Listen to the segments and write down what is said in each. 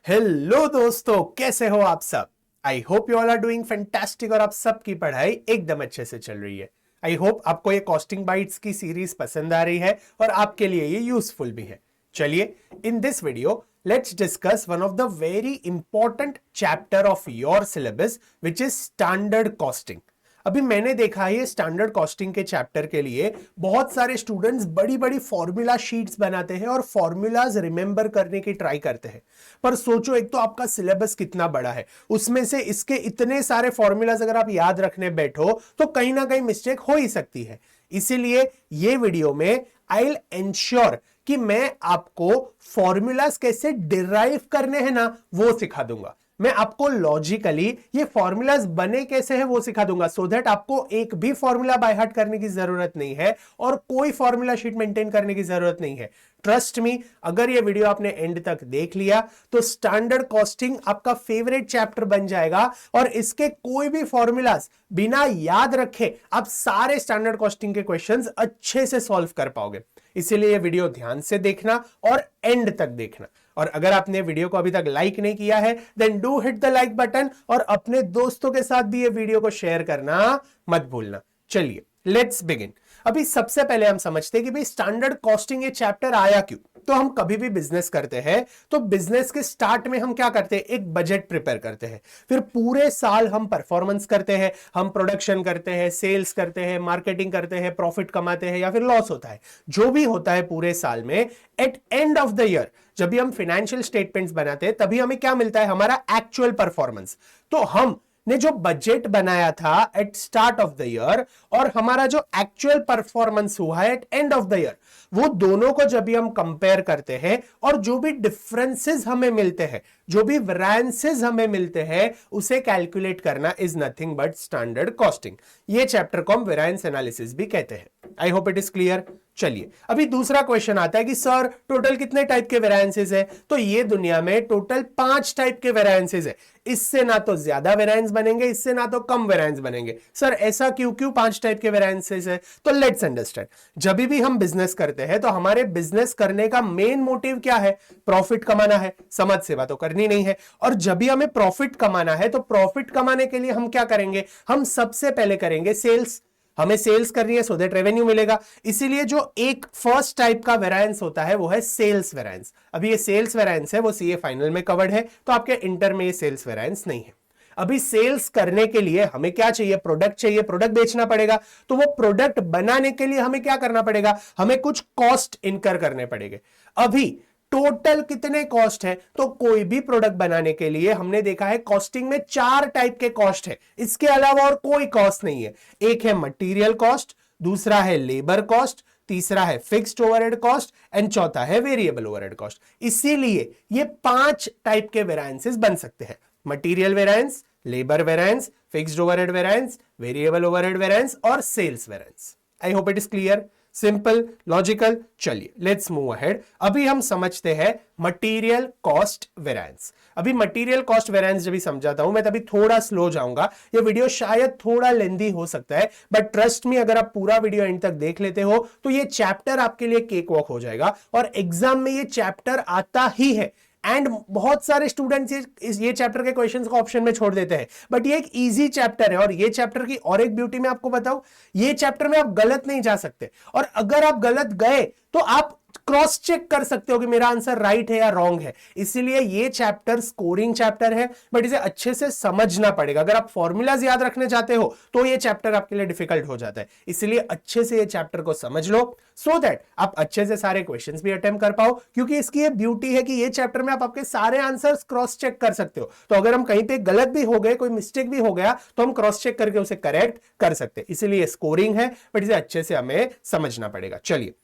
Hello दोस्तों, कैसे हो आप सब। I hope you all are doing fantastic और आप सबकी पढ़ाई एकदम अच्छे से चल रही है। आई होप आपको ये कॉस्टिंग बाइट्स की सीरीज पसंद आ रही है और आपके लिए ये यूजफुल भी है। चलिए, in this video let's discuss one of the very important chapter of your syllabus which is standard costing. अभी मैंने देखा है ये स्टैंडर्ड कॉस्टिंग के चैप्टर के लिए बहुत सारे स्टूडेंट्स बड़ी बड़ी फॉर्मूला शीट्स बनाते हैं और फॉर्मूलाज रिमेंबर करने की ट्राई करते हैं। पर सोचो, एक तो आपका सिलेबस कितना बड़ा है, उसमें से इसके इतने सारे फॉर्मूलाज अगर आप याद रखने बैठो तो कहीं ना कहीं मिस्टेक हो ही सकती है। इसीलिए ये वीडियो में आई विल एंश्योर कि मैं आपको फॉर्मूलाज कैसे डिराइव करने हैं ना वो सिखा दूंगा। मैं आपको लॉजिकली ये फॉर्मूलाज बने कैसे हैं वो सिखा दूंगा, सो दैट आपको एक भी फॉर्मूला बाय हार्ट करने की जरूरत नहीं है और कोई फॉर्मूला शीट मेंटेन करने की जरूरत नहीं है। ट्रस्ट मी, अगर ये वीडियो आपने एंड तक देख लिया तो स्टैंडर्ड कॉस्टिंग आपका फेवरेट चैप्टर बन जाएगा और इसके कोई भी फॉर्मूलाज बिना याद रखे आप सारे स्टैंडर्ड कॉस्टिंग के क्वेश्चंस अच्छे से सॉल्व कर पाओगे। इसीलिए ये वीडियो ध्यान से देखना और एंड तक देखना। और अगर आपने वीडियो को अभी तक लाइक नहीं किया है then do hit the like button और अपने दोस्तों के साथ भी ये वीडियो को शेयर करना मत भूलना। चलिए लेट्स बिगिन। अभी सबसे पहले हम समझते हैं कि भाई स्टैंडर्ड कॉस्टिंग ये चैप्टर आया क्यों। तो हम कभी भी बिजनेस करते हैं तो बिजनेस के स्टार्ट में हम क्या करते हैं, एक बजट प्रिपेयर करते हैं। फिर पूरे साल हम परफॉर्मेंस करते हैं, हम प्रोडक्शन करते हैं, सेल्स करते हैं, मार्केटिंग करते हैं, प्रॉफिट कमाते हैं या फिर लॉस होता है, जो भी होता है पूरे साल में। At end of the year जब भी हम फाइनेंशियल स्टेटमेंट्स बनाते हैं तभी हमें क्या मिलता है, हमारा एक्चुअल परफॉर्मेंस। तो हम ने जो बजट बनाया था at start of the year और हमारा जो एक्चुअल परफॉर्मेंस हुआ है at end of the year, वो दोनों को जब भी हम कंपेयर करते हैं और जो भी डिफरेंसेस हमें मिलते हैं, जो भी वेरिएंसेस हमें मिलते हैं, उसे कैलकुलेट करना is nothing but standard costing. ये चैप्टर को हम वेरिएंस एनालिसिस भी कहते हैं। आई होप इट इज क्लियर। चलिए, अभी दूसरा क्वेश्चन आता है कि सर टोटल कितने टाइप के वेरिएंसेस है। तो ये दुनिया में टोटल 5 टाइप के वेरिएंसेस है। इससे ना तो ज्यादा वेरिएंस बनेंगे, इससे ना तो कम वेरिएंस बनेंगे। सर ऐसा क्यों 5 टाइप के वेरिएंसेस है। तो लेट्स अंडरस्टैंड, जब भी हम बिजनेस करते हैं तो हमारे बिजनेस करने का मेन मोटिव क्या है, प्रॉफिट कमाना है। समझ सेवा तो करनी नहीं है। और जब भी हमें प्रॉफिट कमाना है तो प्रॉफिट कमाने के लिए हम क्या करेंगे, हम सबसे पहले करेंगे सेल्स। हमें सेल्स करनी है सो दैट रेवेन्यू मिलेगा। इसीलिए जो एक फर्स्ट टाइप का वेरिएंस होता है वो है सेल्स वेरिएंस। अभी ये सेल्स वेरिएंस है वो सीए फाइनल में कवर्ड है, तो आपके इंटर में ये सेल्स वेरिएंस नहीं है। अभी सेल्स करने के लिए हमें क्या चाहिए, प्रोडक्ट चाहिए, प्रोडक्ट बेचना पड़ेगा। तो वो प्रोडक्ट बनाने के लिए हमें क्या करना पड़ेगा, हमें कुछ कॉस्ट इनकर करने पड़ेंगे। अभी टोटल कितने कॉस्ट है, तो कोई भी प्रोडक्ट बनाने के लिए हमने देखा है कॉस्टिंग में 4 टाइप के कॉस्ट है, इसके अलावा और कोई कॉस्ट नहीं है। एक है मटेरियल कॉस्ट, दूसरा है लेबर कॉस्ट, तीसरा है फिक्स्ड ओवरहेड कॉस्ट एंड चौथा है वेरिएबल ओवरहेड कॉस्ट। इसीलिए ये 5 टाइप के वेरिएंसेस बन सकते हैं, material variance, labour variance, fixed overhead variance, variable overhead variance और sales variance. I hope it is clear, simple, logical. चलिए लेट्स मूव अहेड। अभी हम समझते हैं मटेरियल कॉस्ट वेरिएंस। अभी मटेरियल कॉस्ट वेरिएंस जब भी समझाता हूं मैं तभी थोड़ा स्लो जाऊंगा, ये वीडियो शायद थोड़ा लेंदी हो सकता है, बट ट्रस्ट मी अगर आप पूरा वीडियो एंड तक देख लेते हो तो ये चैप्टर आपके लिए केक वॉक हो जाएगा और एग्जाम में ये चैप्टर आता ही है। एंड बहुत सारे स्टूडेंट्स ये चैप्टर के क्वेश्चंस को ऑप्शन में छोड़ देते हैं, बट ये एक इजी चैप्टर है। और ये चैप्टर की और एक ब्यूटी मैं आपको बताऊं, ये चैप्टर में आप गलत नहीं जा सकते और अगर आप गलत गए तो आप क्रॉस चेक कर सकते हो कि मेरा आंसर राइट है या रॉन्ग है। इसीलिए ये चैप्टर स्कोरिंग चैप्टर है, बट इसे अच्छे से समझना पड़ेगा। अगर आप फॉर्मूलाज याद रखने चाहते हो तो ये चैप्टर आपके लिए डिफिकल्ट हो जाता है। इसलिए अच्छे से ये चैप्टर को समझ लो सो दैट आप अच्छे से सारे क्वेश्चंस भी अटेम्प्ट कर पाओ, क्योंकि इसकी ये ब्यूटी है कि ये चैप्टर में आप आपके सारे आंसर्स क्रॉस चेक कर सकते हो। तो अगर हम कहीं पे गलत भी हो गए, कोई मिस्टेक भी हो गया, तो हम क्रॉस चेक करके उसे करेक्ट कर सकते हैं। इसीलिए स्कोरिंग है, बट इसे अच्छे से हमें समझना पड़ेगा। चलिए,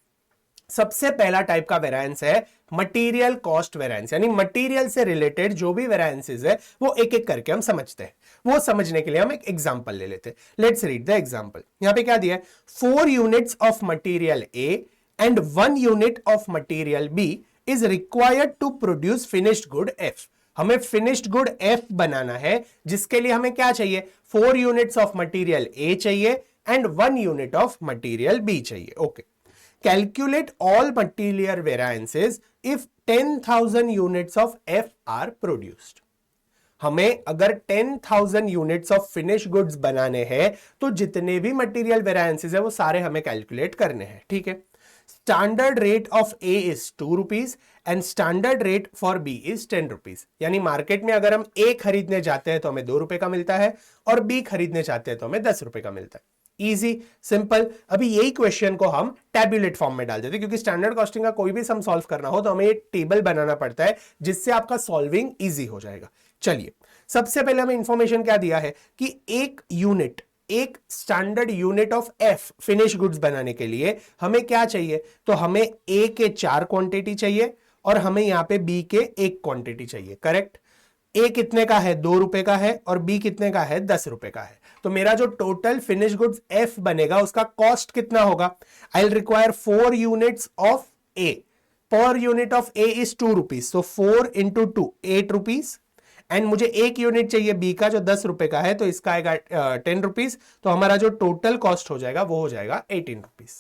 सबसे पहला टाइप का वेरिएंस है मटेरियल कॉस्ट वेरिएंस, यानी मटेरियल से रिलेटेड जो भी वेरिएंसेस है वो एक एक करके हम समझते हैं। वो समझने के लिए हम एक एग्जांपल ले लेते हैं। Let's read the example. यहां पे क्या दिया है, 4 units of material A and 1 unit of material B is required to produce finished good F. हमें फिनिश्ड गुड एफ बनाना है, जिसके लिए हमें क्या चाहिए, 4 यूनिट्स ऑफ मटेरियल ए चाहिए and 1 unit of material B चाहिए। Okay, calculate all material variances if 10,000 units of F R produced. हमें अगर 10,000 यूनिट्स ऑफ फिनिश गुड्स बनाने हैं तो जितने भी मटेरियल वेरिएंसेस है वो सारे हमें कैलकुलेट करने हैं, ठीक है। Standard rate of A is 2 rupees and standard rate for B is 10 rupees. यानी मार्केट में अगर हम ए खरीदने जाते हैं तो हमें 2 रुपए का मिलता है और बी खरीदने जाते हैं तो हमें 10 रुपए का मिलता है। Easy, simple. अभी यही क्वेश्चन को हम टैबुलेट फॉर्म में डाल देते हैं, क्योंकि स्टैंडर्ड कॉस्टिंग का कोई भी सम सॉल्व करना हो तो हमें एक टेबल बनाना पड़ता है जिससे आपका सॉल्विंग इजी हो जाएगा। चलिए, सबसे पहले हमें इंफॉर्मेशन क्या दिया है कि एक standard unit of F finish goods बनाने के लिए हमें क्या चाहिए, तो हमें ए के 4 क्वांटिटी चाहिए और हमें यहां पे बी के 1 क्वांटिटी चाहिए, करेक्ट। ए कितने का है, 2 रुपए का है और बी कितने का है, 10 रुपए का है। तो मेरा जो टोटल फिनिश गुड्स एफ बनेगा उसका कॉस्ट कितना होगा, I will require 4 units of A. Per unit of A is 2 rupees, तो 4 इंटू 2 8 रुपीज, एंड मुझे 1 यूनिट चाहिए बी का जो 10 रुपए का है, तो इसका आएगा 10 रुपीज। तो हमारा जो टोटल कॉस्ट हो जाएगा वो हो जाएगा 18 रुपीज।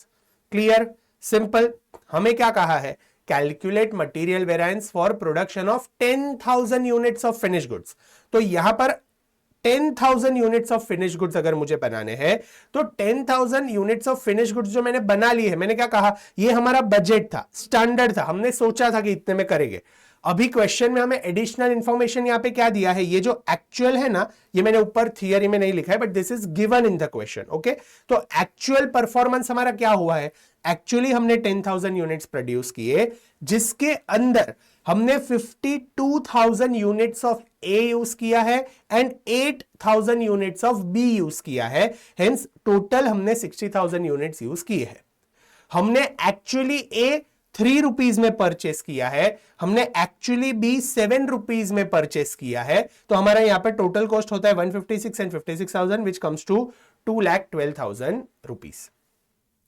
Clear, simple. हमें क्या कहा है, calculate material variance for production of 10,000 units of finish goods. तो यहां पर 10,000 यूनिट्स ऑफ फिनिश गुड्स अगर मुझे बनाने हैं तो 10,000 यूनिट्स ऑफ फिनिश गुड्स जो मैंने बना ली है, मैंने क्या कहा, ये हमारा बजट था, स्टैंडर्ड था, हमने सोचा था कि इतने में करेंगे। अभी क्वेश्चन में हमें एडिशनल इंफॉर्मेशन यहां पे क्या दिया है, ये जो एक्चुअल है ना, ये मैंने ऊपर थियरी में नहीं लिखा है but this is given in the question, okay. तो एक्चुअल परफॉर्मेंस हमारा क्या हुआ है, एक्चुअली हमने 10,000 यूनिट्स प्रोड्यूस किए जिसके अंदर हमने 52,000 यूनिट्स ऑफ ए यूज किया है and 8,000 units of B use किया है, हेंस टोटल हमने 60,000 यूनिट्स यूज किए हैं। हमने एक्चुअली ए 3 रुपीज में परचेस किया है, हमने एक्चुअली बी 7 रुपीज में परचेस किया है, तो हमारा यहां पर टोटल कॉस्ट होता है 156 and 56,000 which comes to 2,12,000 rupees.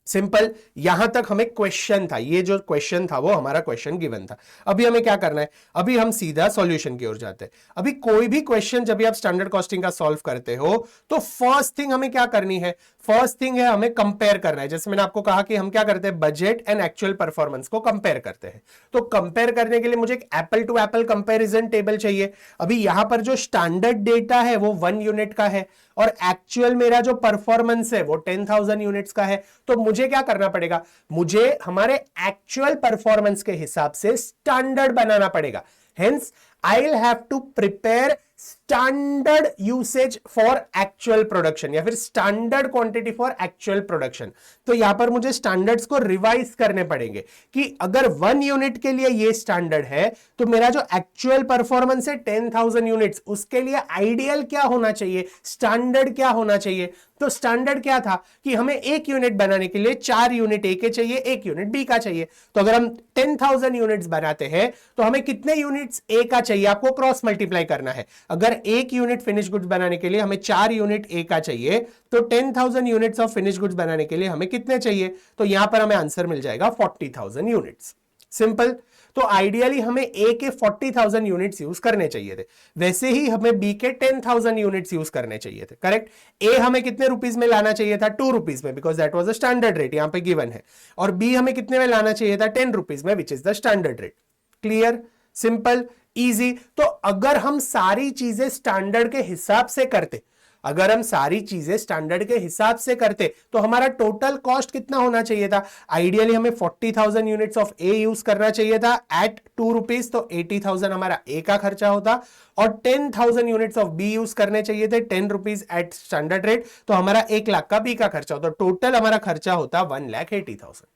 Simple, यहां तक हमें क्वेश्चन था, ये जो क्वेश्चन था वो हमारा क्वेश्चन गिवन था। अभी हमें क्या करना है, अभी हम सीधा सॉल्यूशन की ओर जाते हैं। अभी कोई भी क्वेश्चन जब भी आप स्टैंडर्ड कॉस्टिंग का सॉल्व करते हो तो फर्स्ट थिंग हमें क्या करनी है, फर्स्ट थिंग है हमें कंपेयर करना है। जैसे मैंने आपको कहा कि हम क्या करते हैं, बजट एंड एक्चुअल परफॉर्मेंस को कंपेयर करते हैं। तो कंपेयर करने के लिए मुझे एक apple to apple comparison table चाहिए। अभी यहां पर जो स्टैंडर्ड डेटा है वो 1 यूनिट का है और एक्चुअल मेरा जो परफॉर्मेंस है वो 10,000 यूनिट्स का है। तो मुझे क्या करना पड़ेगा, मुझे हमारे एक्चुअल परफॉर्मेंस के हिसाब से स्टैंडर्ड बनाना पड़ेगा। Hence I will have to prepare standard usage for actual production या फिर standard quantity for actual production. तो यहां पर मुझे स्टैंडर्ड्स को रिवाइज करने पड़ेंगे कि अगर 1 यूनिट के लिए ये स्टैंडर्ड है तो मेरा जो एक्चुअल परफॉर्मेंस है 10,000 यूनिट्स, उसके लिए आइडियल क्या होना चाहिए, स्टैंडर्ड क्या होना चाहिए। तो स्टैंडर्ड क्या था कि हमें 1 यूनिट बनाने के लिए 4 यूनिट ए के चाहिए, 1 यूनिट बी का चाहिए। तो अगर हम 10,000 यूनिट्स बनाते हैं तो हमें कितने यूनिट्स ए का चाहिए, आपको क्रॉस मल्टीप्लाई करना है। अगर 1 यूनिट फिनिश गुड्स बनाने के लिए हमें 4 यूनिट ए का चाहिए तो 10,000 यूनिट्स ऑफ फिनिश गुड्स बनाने के लिए हमें कितने चाहिए, तो यहां पर हमें आंसर मिल जाएगा 40,000 यूनिट्स। सिंपल। तो आइडियली हमें ए के 40,000 यूनिट्स यूज करने चाहिए थे, वैसे ही हमें बी के 10,000 यूनिट्स यूज करने चाहिए थे, करेक्ट। ए हमें कितने रुपीस में लाना चाहिए था, 2 रुपीस में, because that was the standard rate, यहां पे गिवन है। और बी हमें कितने में लाना चाहिए था, 10 रुपीस में, which is the standard rate. Clear, simple, easy. तो अगर हम सारी चीजें स्टैंडर्ड के हिसाब से करते, अगर हम सारी चीजें स्टैंडर्ड के हिसाब से करते तो हमारा टोटल कॉस्ट कितना होना चाहिए था, आइडियली हमें 40,000 यूनिट्स ऑफ ए यूज करना चाहिए था एट 2 रुपीज, तो 80,000 हमारा ए का खर्चा होता और 10,000 यूनिट्स ऑफ बी यूज करने चाहिए थे 10 रुपीज एट स्टैंडर्ड रेट, तो हमारा 1 लाख का बी का खर्चा होता। टोटल हमारा खर्चा होता 1,80,000।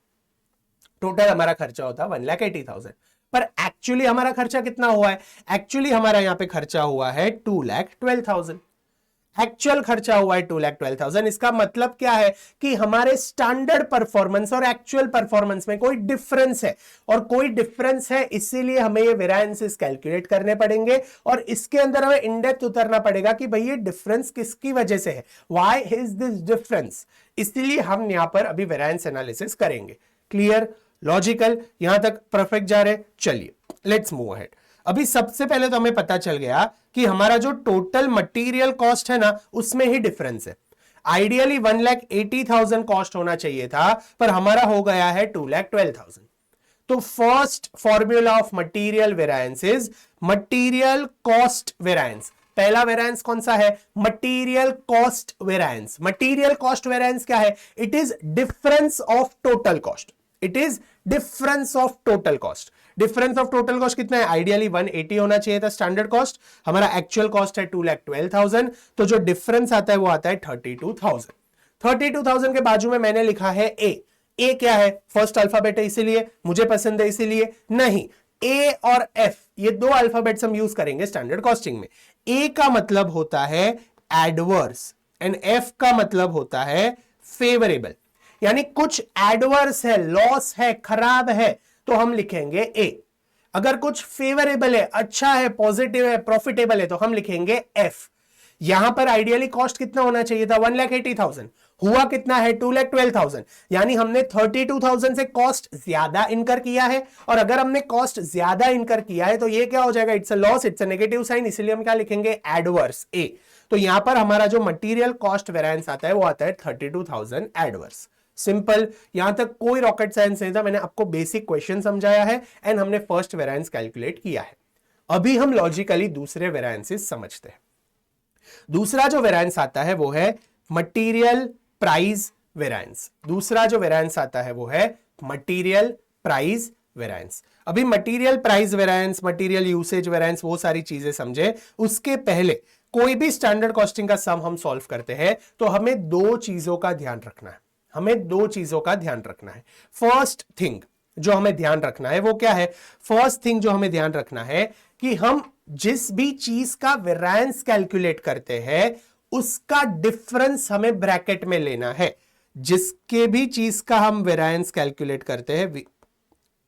टोटल हमारा खर्चा होता 1,80,000। पर एक्चुअली हमारा खर्चा कितना हुआ है, एक्चुअली हमारा यहां पे खर्चा हुआ है 2,12,000। एक्चुअल खर्चा हुआ है 2,12,000। इसका मतलब क्या है कि हमारे स्टैंडर्ड परफॉर्मेंस और एक्चुअल परफॉर्मेंस में कोई डिफरेंस है, और कोई डिफरेंस है इसीलिए हमें ये वेरिएंसेस कैलकुलेट करने पड़ेंगे और इसके अंदर हमें इन डेप्थ उतरना पड़ेगा कि भाई ये डिफरेंस किसकी वजह से है, व्हाई इज दिस डिफरेंस। इसलिए हम यहां पर अभी वेरिएंस एनालिसिस करेंगे। क्लियर, लॉजिकल, यहां तक परफेक्ट जा रहे। चलिए लेट्स मूव अहेड। अभी सबसे पहले तो हमें पता चल गया कि हमारा जो टोटल मटेरियल कॉस्ट है ना उसमें ही डिफरेंस है। आइडियली 1,80,000 कॉस्ट होना चाहिए था पर हमारा हो गया है 2,12,000। तो first formula of material variance is material cost variance. पहला वेरिएंस कौन सा है? Material cost variance. Material cost variance क्या है? It is difference of total cost. It is difference of total cost. Difference of total cost कितना है? Ideally 180 होना चाहिए था स्टैंडर्ड कॉस्ट, हमारा एक्चुअल कॉस्ट है 2,12,000, तो जो डिफरेंस आता है वो आता है 32,000। 32,000 के बाजू में मैंने लिखा है ए क्या है? फर्स्ट अल्फाबेट है इसीलिए, मुझे पसंद है इसीलिए नहीं। ए और एफ ये दो अल्फाबेट्स हम यूज करेंगे स्टैंडर्ड कॉस्टिंग में। ए का मतलब होता है एडवर्स एंड एफ का मतलब होता है फेवरेबल, यानी कुछ एडवर्स है, लॉस है, खराब है तो हम लिखेंगे ए। अगर कुछ फेवरेबल है, अच्छा है, पॉजिटिव है, प्रॉफिटेबल है तो हम लिखेंगे एफ। यहां पर आइडियली कॉस्ट कितना होना चाहिए था? 1,80,000, हुआ कितना है? 2,12,000, यानी हमने 32,000 से कॉस्ट ज्यादा इनकर किया है। और अगर हमने कॉस्ट ज्यादा इनकर किया है तो ये क्या हो जाएगा? It's a loss, it's a negative sign, इसीलिए हम क्या लिखेंगे? Adverse A. तो यहां पर हमारा जो मटीरियल कॉस्ट वेरिएंस आता है वो आता है 32,000 एडवर्स। सिंपल, यहां तक कोई रॉकेट साइंस नहीं था, मैंने आपको बेसिक क्वेश्चन समझाया है एंड हमने फर्स्ट वेरिएंस कैलकुलेट किया है। अभी हम लॉजिकली दूसरे वेरिएंसेस समझते हैं। दूसरा जो वेरिएंस आता है वो है मटेरियल प्राइस वेरिएंस। दूसरा जो वेरिएंस आता है वो है मटेरियल प्राइस वेरिएंस। अभी material price variance, material usage variance, वो सारी चीजें समझे उसके पहले कोई भी स्टैंडर्ड कॉस्टिंग का सम हम सॉल्व करते हैं तो हमें दो चीजों का ध्यान रखना है। हमें दो चीजों का ध्यान रखना है। फर्स्ट थिंग जो हमें ध्यान रखना है वो क्या है? फर्स्ट थिंग जो हमें ध्यान रखना है कि हम जिस भी चीज का वेरिएंस कैलकुलेट करते हैं उसका डिफरेंस हमें ब्रैकेट में लेना है। जिसके भी चीज का हम वेरिएंस कैलकुलेट करते हैं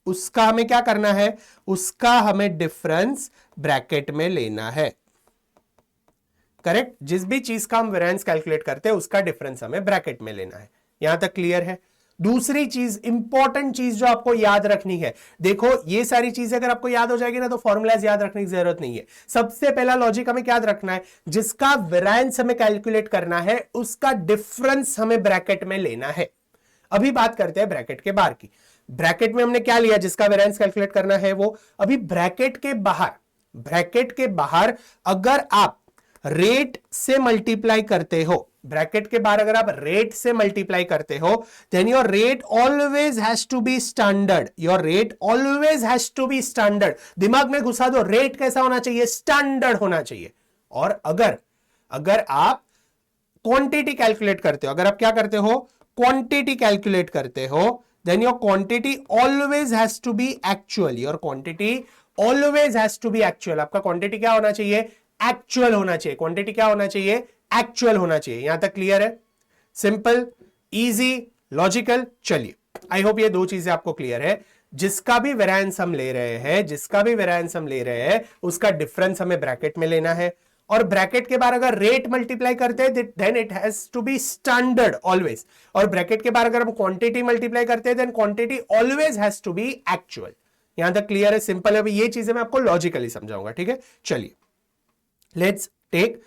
उसका हमें क्या करना है? उसका हमें डिफरेंस ब्रैकेट में लेना है। करेक्ट? जिस भी चीज का हम वेरिएंस कैलकुलेट करते हैं उसका डिफरेंस हमें ब्रैकेट में लेना है। यहां तक क्लियर है? दूसरी चीज, इंपॉर्टेंट चीज जो आपको याद रखनी है, देखो ये सारी चीजें अगर आपको याद हो जाएगी ना तो फॉर्मूलाज याद रखने की जरूरत नहीं है। सबसे पहला लॉजिक हमें क्या याद रखना है? जिसका वेरिएंस हमें कैलकुलेट करना है उसका डिफरेंस हमें ब्रैकेट में लेना है। अभी बात करते हैं ब्रैकेट के बाहर की। ब्रैकेट में हमने क्या लिया? जिसका वेरिएंस कैलकुलेट करना है वो। अभी ब्रैकेट के बाहर अगर आप रेट से मल्टीप्लाई करते हो, ब्रैकेट के बाहर अगर आप रेट से मल्टीप्लाई करते हो then your rate always has to be standard. Your rate always has to be standard. दिमाग में घुसा दो, रेट कैसा होना चाहिए? स्टैंडर्ड होना चाहिए। और अगर आप क्वांटिटी कैलकुलेट करते हो, अगर आप क्या करते हो? क्वांटिटी कैलकुलेट करते हो, then your quantity always has to be actual. Your quantity always has to be actual. आपका क्वांटिटी क्या होना चाहिए? एक्चुअल होना चाहिए। क्वांटिटी क्या होना चाहिए? एक्चुअल होना चाहिए। यहां तक क्लियर है? Simple, easy, logical. चलिए, आई होप ये दो चीजें आपको क्लियर है। जिसका भी वेरिएंस हम ले रहे हैं उसका डिफरेंस हमें ब्रैकेट में लेना है। और ब्रैकेट के बाहर अगर रेट मल्टीप्लाई करते हैं then it has to be standard always. और ब्रैकेट के बाहर अगर हम क्वांटिटी मल्टीप्लाई करते हैं then quantity always has to be actual. यहां तक क्लियर है? सिंपल है। ये चीजें मैं आपको लॉजिकली समझाऊंगा, ठीक है? चलिए, let's take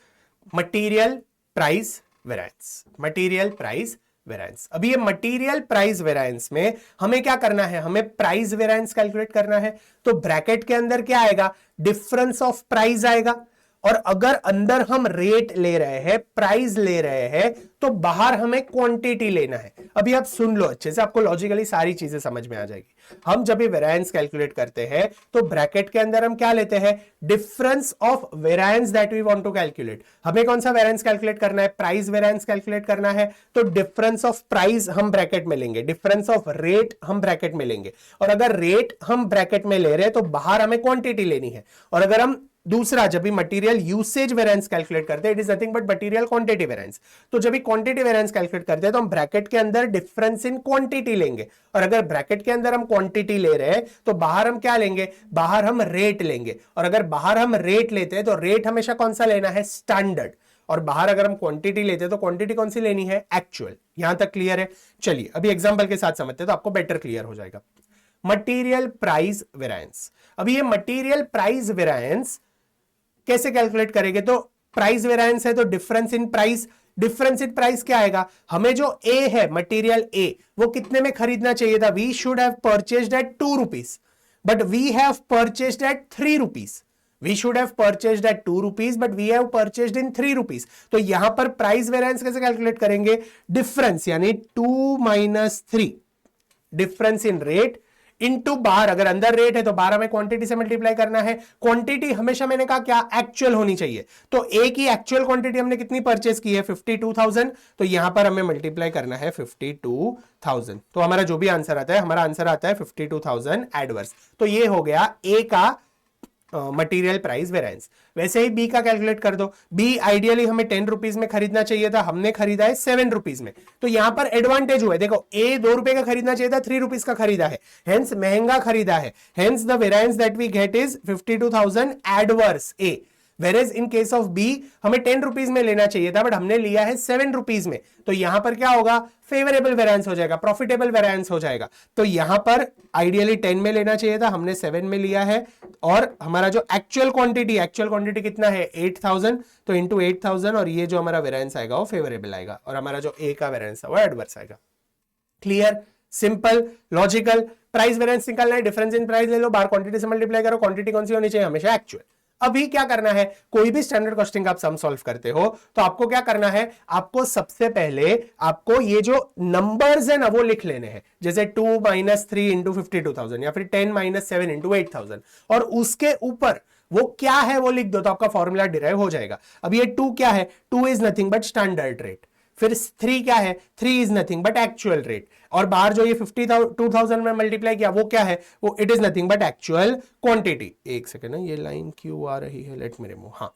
material price variance. Material price variance. अभी ये मटेरियल प्राइस वेरिएंस में हमें क्या करना है? हमें प्राइस वेरिएंस कैलकुलेट करना है। तो ब्रैकेट के अंदर क्या आएगा? डिफरेंस ऑफ प्राइस आएगा। और अगर अंदर हम रेट ले रहे हैं, प्राइस ले रहे हैं, तो बाहर हमें क्वांटिटी लेना है। अभी आप सुन लो अच्छे से, आपको लॉजिकली सारी चीजें समझ में आ जाएगी। हम जब ये वेरिएंस कैलकुलेट करते हैं तो ब्रैकेट के अंदर हम क्या लेते हैं? Difference of variance that we want to calculate. हमें कौन सा वेरिएंस कैलकुलेट करना है? प्राइस वेरिएंस कैलकुलेट करना है। तो डिफरेंस ऑफ प्राइस हम ब्रैकेट में लेंगे, डिफरेंस ऑफ रेट हम ब्रैकेट में लेंगे। और अगर रेट हम ब्रैकेट में ले रहे हैं तो बाहर हमें क्वांटिटी लेनी है। और अगर हम दूसरा जब भी मटेरियल यूसेज वेरिएंस कैलकुलेट करते हैं, it is nothing but material quantity variance. तो जब भी क्वांटिटी वेरिएंस कैलकुलेट करते हैं तो हम ब्रैकेट के अंदर डिफरेंस इन क्वांटिटी लेंगे। और अगर ब्रैकेट के अंदर हम क्वांटिटी ले रहे हैं तो बाहर हम क्या लेंगे? बाहर हम रेट लेंगे। और अगर बाहर हम रेट लेते हैं तो रेट हमेशा कौन सा लेना है? स्टैंडर्ड। और बाहर अगर हम क्वांटिटी लेते हैं तो क्वांटिटी कौन सी लेनी है? एक्चुअल। यहां तक क्लियर है? चलिए, अभी एग्जांपल के साथ समझते हैं तो आपको बेटर क्लियर हो जाएगा। Material price variance. अभी ये मटेरियल प्राइस वेरिएंस कैसे कैलकुलेट करेंगे? तो प्राइस वेरिएंस है तो difference in price, difference in price क्या आएगा, हमें जो ए है मटेरियल ए वो कितने में खरीदना चाहिए था, we should have purchased at 2 rupees but we have purchased at 3 rupees. We should have purchased at 2 rupees, but we have purchased in 3 rupees. तो यहां पर प्राइस वेरिएंस कैसे कैलकुलेट करेंगे, डिफरेंस यानी 2 minus 3, difference in rate into बार, अगर अंदर rate है तो बार हमें क्वांटिटी से मल्टीप्लाई करना है। क्वांटिटी हमेशा मैंने कहा क्या, एक्चुअल होनी चाहिए। तो ए की एक्चुअल क्वांटिटी हमने कितनी परचेस की है, 52,000, तो यहां पर हमें मल्टीप्लाई करना है 52,000। तो हमारा जो भी आंसर आता है, हमारा आंसर आता है 52,000 एडवर्स। तो ये हो गया ए का मटेरियल प्राइस वेरिएंस। वैसे ही बी का कैलकुलेट कर दो। बी आइडियली हमें 10 रुपीज में खरीदना चाहिए था, हमने खरीदा है 7 रुपीज में। तो यहां पर एडवांटेज हुआ है, देखो ए 2 रुपए का खरीदना चाहिए था, 3 रुपीज का खरीदा है, हेंस महंगा खरीदा है, hence the variance that we get is 52,000 adverse A. Whereas in case of B हमें 10 रुपीज में लेना चाहिए था बट हमने लिया है 7 रुपीज में, तो यहां पर क्या होगा, फेवरेबल वेरिएंस हो जाएगा, प्रॉफिटेबल वेरिएंस हो जाएगा। तो यहां पर आइडियली 10 में लेना चाहिए था, हमने 7 में लिया है, और हमारा जो एक्चुअल क्वांटिटी कितना है 8,000, तो इंटू 8,000, और ये जो हमारा वेरिएंस आएगा वो फेवरेबल आएगा, और हमारा जो ए का वेरिएंस है वो एडवर्स आएगा। Clear, simple, logical. Price variance निकालना है, डिफरेंस इन प्राइस ले लो, बार क्वांटिटी से मल्टीप्लाई करो, क्वांटिटी कौन सी होनी चाहिए, हमेशा एक्चुअल। अभी क्या करना है, कोई भी स्टैंडर्ड कॉस्टिंग आप सम सॉल्व करते हो तो आपको क्या करना है, आपको सबसे पहले आपको ये जो नंबर्स है ना वो लिख लेने हैं, जैसे 2 माइनस 3 इंटू 52,000 या फिर 10 माइनस 7 इंटू 8,000, और उसके ऊपर वो क्या है वो लिख दो, तो आपका फॉर्मूला डिराइव हो जाएगा। अब ये 2 क्या है, 2 is nothing but standard rate. फिर 3 क्या है, 3 is nothing but actual rate. और बाहर जो ये 52,000 में मल्टीप्लाई किया वो क्या है, वो it is nothing but actual quantity. एक सेकेंड, ये लाइन क्यों आ रही है, लेट मी रिमूव। हाँ,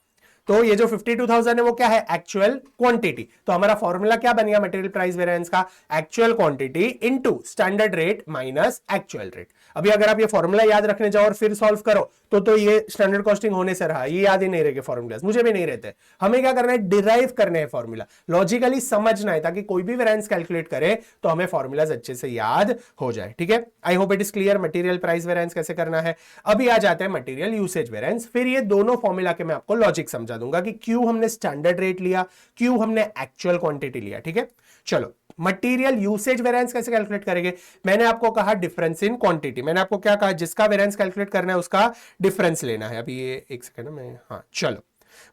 तो ये जो 52,000 है वो क्या है, एक्चुअल क्वांटिटी। तो हमारा फॉर्मूला क्या बन गया मटेरियल प्राइस वेरिएंस का, actual quantity into standard rate minus actual rate. अभी अगर आप ये फॉर्मूला याद रखने जाओ और फिर सॉल्व करो तो ये स्टैंडर्ड कॉस्टिंग होने से रहा, ये याद ही नहीं रहेगा फॉर्मूलाज, मुझे भी नहीं रहते। हमें क्या करना है, डिराइव करने हैं फॉर्मूला, लॉजिकली समझना है, ताकि कोई भी वेरिएंस कैलकुलेट करे तो हमें फॉर्मूलाज अच्छे से याद हो जाए। ठीक है, आई hope it is clear material price variance कैसे करना है। अभी आ जाते हैं मटेरियल यूसेज वेरिएंस। फिर ये दोनों फॉर्मूला के मैं आपको लॉजिक समझा दूंगा कि क्यों हमने स्टैंडर्ड रेट लिया, क्यों हमने एक्चुअल क्वांटिटी लिया। ठीक है, चलो मटेरियल यूसेज वेरिएंस कैसे कैलकुलेट करेंगे। मैंने आपको कहा डिफरेंस इन क्वांटिटी, मैंने आपको क्या कहा, जिसका वेरिएंस कैलकुलेट करना है उसका डिफरेंस लेना है। अभी ये एक सेकंड में, हाँ चलो,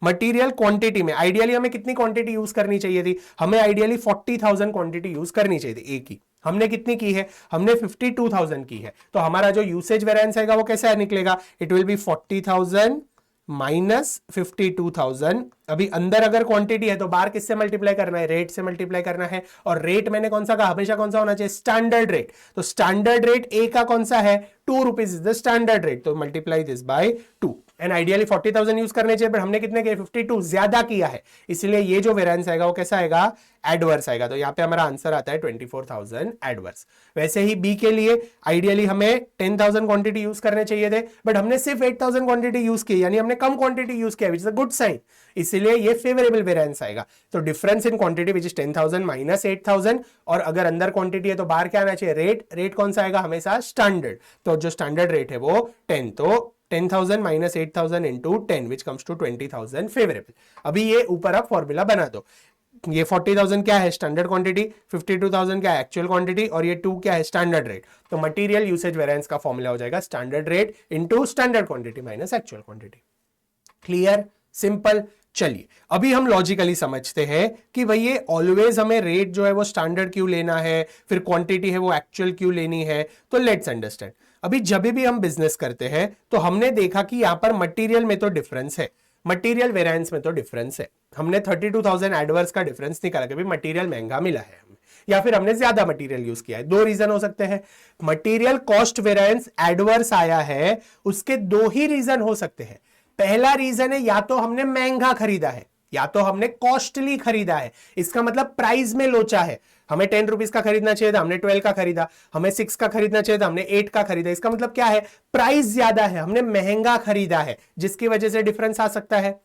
मटेरियल क्वांटिटी में आइडियली हमें कितनी क्वांटिटी यूज करनी चाहिए थी, हमें आइडियली 40,000 क्वांटिटी यूज करनी चाहिए थी, एक ही। हमने कितनी की है, हमने 52,000 की है। तो हमारा जो यूसेज वेरिएंस आएगा वो कैसे निकलेगा, इट विल बी 40,000 माइनस 52,000। अभी अंदर अगर क्वांटिटी है तो बाहर किससे मल्टीप्लाई करना है, रेट से मल्टीप्लाई करना है। और रेट मैंने कौन सा कहा, हमेशा कौन सा होना चाहिए, स्टैंडर्ड रेट। तो स्टैंडर्ड रेट ए का कौन सा है, 2 rupees is the standard rate, तो multiply this by 2। And ideally 40,000 use करने चाहिए, पर हमने कितने किए, 52, ज्यादा किया है, इसलिए ये जो वेरिएंस आएगा वो कैसा आएगा, एडवर्स आएगा। तो यहाँ पे हमारा आंसर आता है 24,000 एडवर्स। वैसे ही बी के लिए आइडियली हमें 10,000 क्वांटिटी यूज करने चाहिए थे, बट हमने सिर्फ 8,000 क्वांटिटी यूज की, यानी हमने कम क्वांटिटी यूज किया, which is a good sign, इसलिए ये फेवरेबल वेरिएंस आएगा। तो difference in quantity which is 10,000 minus 8,000, और अगर अंदर क्वांटिटी है तो बाहर क्या आना चाहिए, रेट। रेट कौन सा आएगा, हमेशा स्टैंडर्ड। तो जो स्टैंडर्ड रेट है वो 10, तो 10,000 minus 8,000 into 10 which comes to 20,000 favourable. अभी ये ऊपर आप फॉर्मूला बना दो, ये 40,000 क्या है स्टैंडर्ड क्वांटिटी, 52,000 क्या है एक्चुअल क्वांटिटी, और ये 2 क्या है स्टैंडर्ड रेट। तो मटेरियल यूसेज वेरिएंस का फॉर्मूला हो जाएगा standard rate into standard quantity minus actual quantity. Clear, simple. चलिए अभी हम लॉजिकली समझते हैं कि भाई ये ऑलवेज हमें रेट जो है वो स्टैंडर्ड क्यों लेना है, फिर क्वांटिटी है वो एक्चुअल क्यों लेनी है। तो लेट्स अंडरस्टैंड। अभी जब भी हम बिजनेस करते हैं तो हमने देखा कि यहां पर मटेरियल में तो डिफरेंस है, मटेरियल वेरिएंस में तो डिफरेंस है। हमने 32,000 एडवर्स का डिफरेंस निकाला कि मटेरियल महंगा मिला है हमें, या फिर हमने ज्यादा मटेरियल यूज किया है। दो रीजन हो सकते हैं, मटेरियल कॉस्ट वेरिएंस एडवर्स आया है, उसके दो ही रीजन हो सकते हैं। पहला रीजन है या तो हमने महंगा खरीदा है या तो हमने कॉस्टली खरीदा है, इसका मतलब प्राइस में लोचा है। हमें 10 रुपीज का खरीदना चाहिए था, हमने 12 का खरीदा, हमें 6 का खरीदना चाहिए था, हमने 8 का खरीदा। इसका मतलब क्या है, प्राइस ज्यादा है, हमने महंगा खरीदा है, जिसकी वजह से डिफरेंस आ सकता है।